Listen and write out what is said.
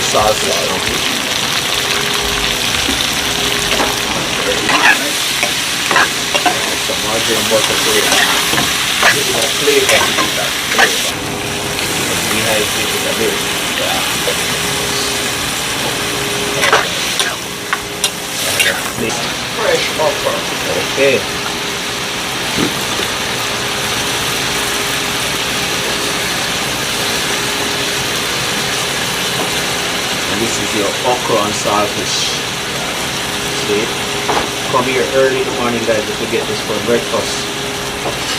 saltfish now. Some margarine butter to it. This is a flavor. Dehydrated a bit. Fresh okra. Okay. This is your okra and saltfish. See? Come here early in the morning, guys, if you get this for breakfast.